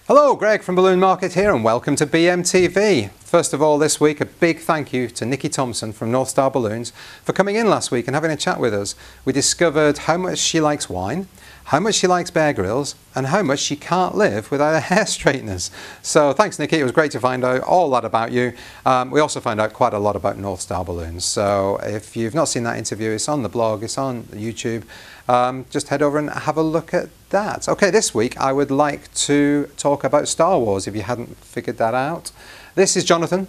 Hello, Greg from Balloon Market here and welcome to BMTV. First of all, this week a big thank you to Nikki Thompson from North Star Balloons for coming in last week and having a chat with us. We discovered how much she likes wine, how much she likes Bear Grylls and how much she can't live without her hair straighteners. So thanks Nikki, it was great to find out all that about you. We also found out quite a lot about North Star Balloons. So if you've not seen that interview, it's on the blog, it's on YouTube. Just head over and have a look at that. Okay, this week I would like to talk about Star Wars if you hadn't figured that out. This is Jonathan.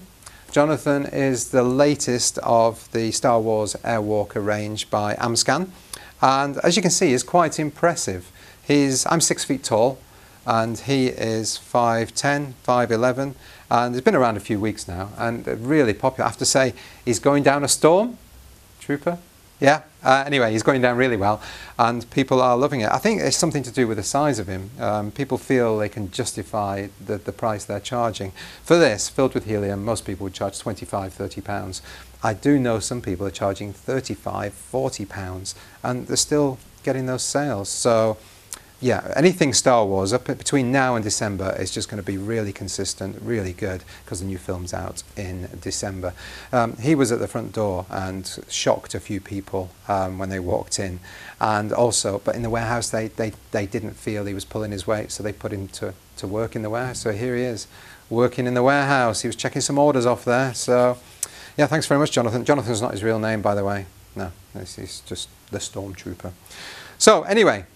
Jonathan is the latest of the Star Wars Airwalker range by Amscan. And as you can see, he's quite impressive. I'm 6 feet tall and he is 5'10", 5'11", and he's been around a few weeks now and really popular. I have to say, he's going down a Stormtrooper. Yeah, anyway, he's going down really well and people are loving it. I think it's something to do with the size of him. People feel they can justify the price they're charging. For this, filled with helium, most people would charge £25, £30. I do know some people are charging £35, £40 and they're still getting those sales. So yeah, anything Star Wars up between now and December is just going to be really consistent, really good, because the new film's out in December. He was at the front door and shocked a few people when they walked in, and also, but in the warehouse they didn't feel he was pulling his weight, so they put him to work in the warehouse. So here he is, working in the warehouse. He was checking some orders off there. So yeah, thanks very much, Jonathan. Jonathan's not his real name, by the way. No, he's just the Stormtrooper. So anyway,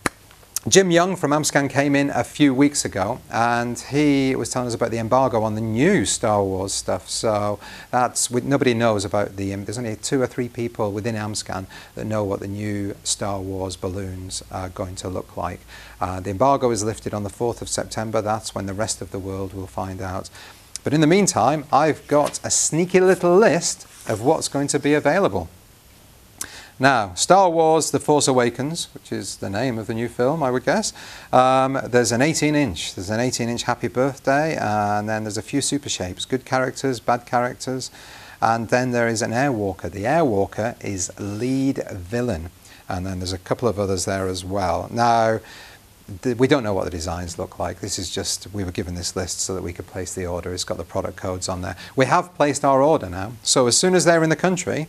Jim Young from Amscan came in a few weeks ago and he was telling us about the embargo on the new Star Wars stuff. So nobody knows about there's only 2 or 3 people within Amscan that know what the new Star Wars balloons are going to look like. The embargo is lifted on the 4th of September. That's when the rest of the world will find out. But in the meantime, I've got a sneaky little list of what's going to be available. Now, Star Wars The Force Awakens, which is the name of the new film, I would guess. There's an 18-inch. There's an 18-inch Happy Birthday, and then there's a few super shapes, good characters, bad characters, and then there is an Airwalker. The Airwalker is lead villain, and then there's a couple of others there as well. Now, we don't know what the designs look like. This is just, we were given this list so that we could place the order. It's got the product codes on there. We have placed our order now, so as soon as they're in the country,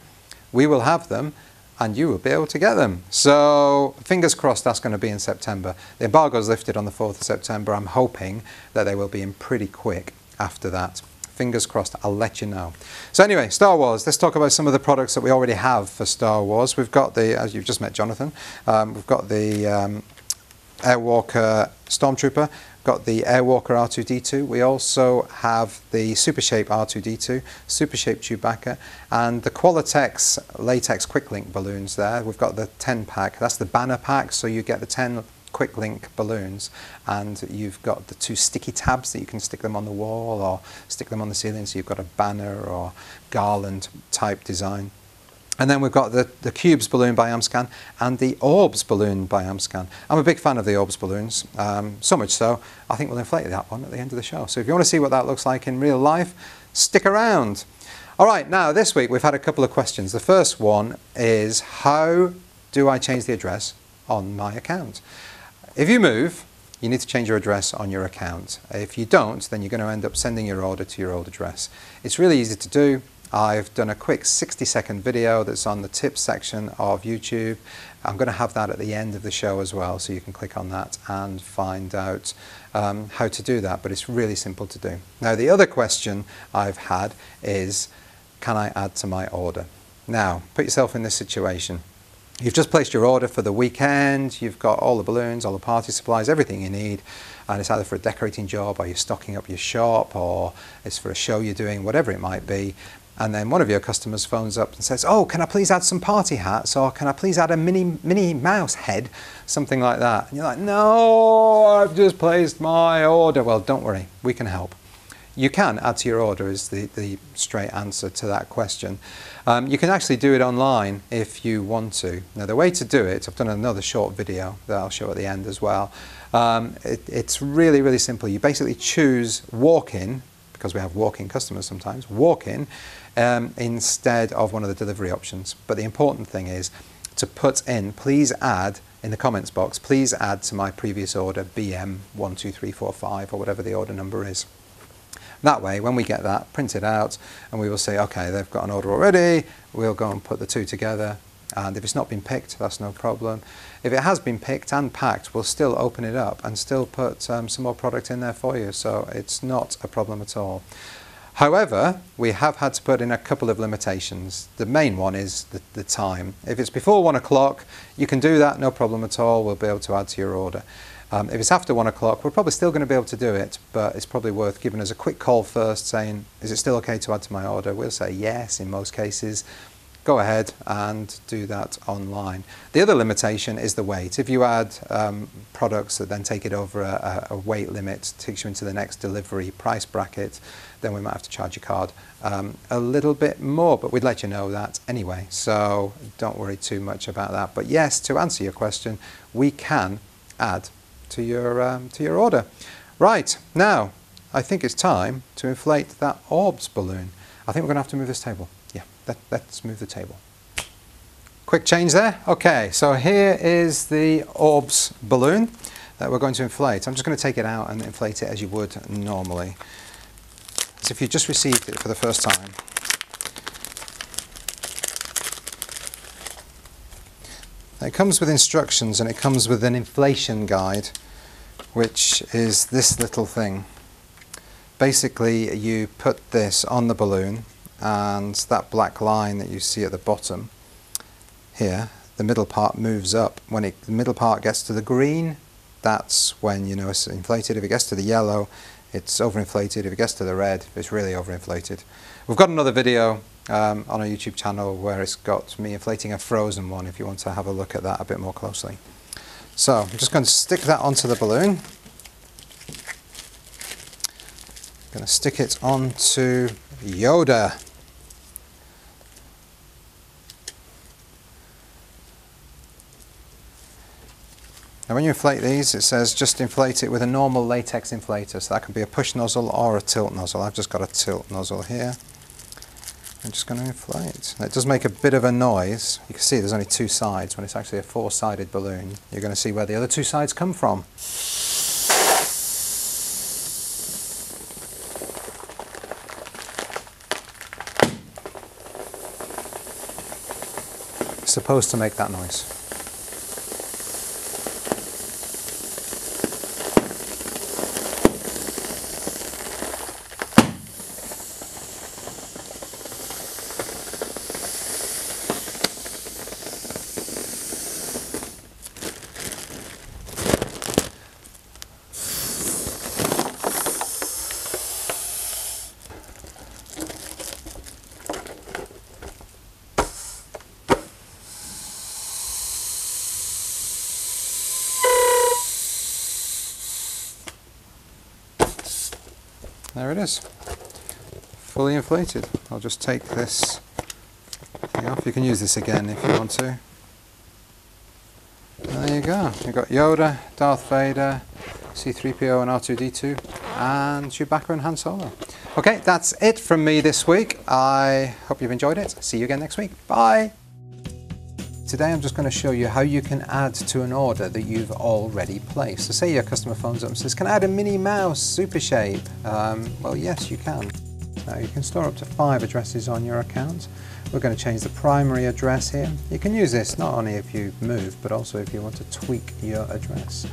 we will have them, and you will be able to get them. So fingers crossed that's going to be in September. The embargo is lifted on the 4th of September. I'm hoping that they will be in pretty quick after that. Fingers crossed, I'll let you know. So anyway, Star Wars, let's talk about some of the products that we already have for Star Wars. We've got the, as you've just met Jonathan, we've got the Airwalker Stormtrooper, got the Airwalker R2-D2. We also have the supershape R2-D2, supershape Chewbacca, and the Qualitex latex quicklink balloons there. We've got the 10-pack. That's the banner pack, so you get the 10 quicklink balloons, and you've got the 2 sticky tabs that you can stick them on the wall or stick them on the ceiling, so you've got a banner or garland type design. And then we've got the Cubez balloon by Amscan and the Orbz balloon by Amscan. I'm a big fan of the Orbz balloons, so much so, I think we'll inflate that one at the end of the show. So if you want to see what that looks like in real life, stick around. All right, now this week we've had a couple of questions. The first one is, how do I change the address on my account? If you move, you need to change your address on your account. If you don't, then you're going to end up sending your order to your old address. It's really easy to do. I've done a quick 60-second video that's on the tips section of YouTube. I'm going to have that at the end of the show as well, so you can click on that and find out how to do that, but it's really simple to do. Now, the other question I've had is, can I add to my order? Now, put yourself in this situation. You've just placed your order for the weekend, you've got all the balloons, all the party supplies, everything you need, and it's either for a decorating job, or you're stocking up your shop, or it's for a show you're doing, whatever it might be. And then one of your customers phones up and says, oh, can I please add some party hats, or can I please add a Minnie Mouse head, something like that. And you're like, no, I've just placed my order. Well, don't worry, we can help. You can add to your order is the straight answer to that question. You can actually do it online if you want to. Now, the way to do it, I've done another short video that I'll show at the end as well. It's really, really simple. You basically choose walk-in, because we have walk-in customers sometimes, walk-in instead of one of the delivery options. But the important thing is to put in, please add in the comments box, please add to my previous order BM12345 or whatever the order number is. That way, when we get that, print it out, and we will say, okay, they've got an order already, we'll go and put the two together, and if it's not been picked, that's no problem. If it has been picked and packed, we'll still open it up and still put some more product in there for you, so it's not a problem at all. However, we have had to put in a couple of limitations. The main one is the time. If it's before 1 o'clock, you can do that, no problem at all, we'll be able to add to your order. If it's after 1 o'clock, we're probably still going to be able to do it, but it's probably worth giving us a quick call first saying, is it still okay to add to my order? We'll say yes in most cases. Go ahead and do that online. The other limitation is the weight. If you add products that then take it over a weight limit, takes you into the next delivery price bracket, then we might have to charge your card a little bit more, but we'd let you know that anyway, so don't worry too much about that. But yes, to answer your question, we can add to your order. Right, now I think it's time to inflate that Orbz balloon. I think we're going to have to move this table. Yeah, let's move the table. Quick change there. Okay, so here is the Orbz balloon that we're going to inflate. I'm just going to take it out and inflate it as you would normally, as if you just received it for the first time. It comes with instructions and it comes with an inflation guide, which is this little thing. Basically, you put this on the balloon, and that black line that you see at the bottom here, the middle part moves up. When the middle part gets to the green, that's when you know it's inflated. If it gets to the yellow, it's overinflated. If it gets to the red, it's really overinflated. We've got another video on our YouTube channel where it's got me inflating a frozen one, if you want to have a look at that a bit more closely. So I'm just going to stick that onto the balloon. I'm going to stick it onto Yoda. Now when you inflate these, it says just inflate it with a normal latex inflator, so that can be a push nozzle or a tilt nozzle. I've just got a tilt nozzle here. I'm just going to inflate. Now, it does make a bit of a noise. You can see there's only two sides. When it's actually a four-sided balloon, you're going to see where the other two sides come from. It's supposed to make that noise. There it is, fully inflated. I'll just take this thing off. You can use this again if you want to. And there you go. You've got Yoda, Darth Vader, C-3PO and R2-D2, and Chewbacca and Han Solo. Okay, that's it from me this week. I hope you've enjoyed it. See you again next week. Bye! Today I'm just going to show you how you can add to an order that you've already placed. So say your customer phones up and says, can I add a Minnie Mouse super shape? Well, yes, you can. Now you can store up to 5 addresses on your account. We're going to change the primary address here. You can use this not only if you move, but also if you want to tweak your address.